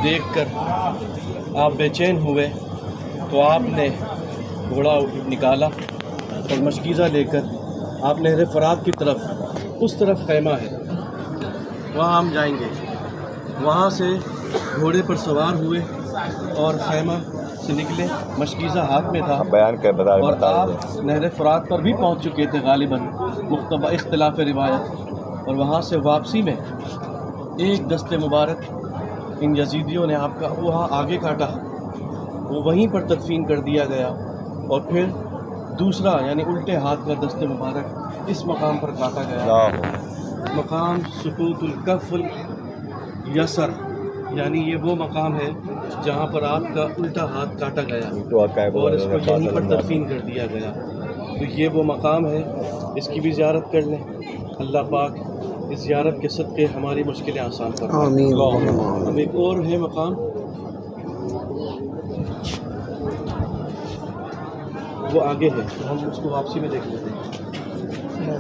دیکھ کر آپ بے چین ہوئے تو آپ نے گھوڑا نکالا اور مشکیزہ لے کر آپ نہر فرات کی طرف، اس طرف خیمہ ہے وہاں ہم جائیں گے، وہاں سے گھوڑے پر سوار ہوئے اور خیمہ سے نکلے، مشکیزہ ہاتھ میں تھا اور آپ نہر فرات پر بھی پہنچ چکے تھے غالباً اختلاف روایت، اور وہاں سے واپسی میں ایک دست مبارک ان یزیدیوں نے آپ کا وہاں آگے کاٹا، وہ وہیں پر تدفین کر دیا گیا، اور پھر دوسرا یعنی الٹے ہاتھ کا دست مبارک اس مقام پر کاٹا گیا، مقام سقوط الکف الیسر، یعنی یہ وہ مقام ہے جہاں پر آپ کا الٹا ہاتھ کاٹا گیا اور اس کو یہیں پر تدفین کر دیا گیا، تو یہ وہ مقام ہے، اس کی بھی زیارت کر لیں، اللہ پاک اس زیارت کے صدقے ہماری مشکلیں آسان فرمائے۔ آمین۔ اب ایک اور ہے مقام، وہ آگے ہے، تو ہم اس کو واپسی میں دیکھ لیتے ہیں۔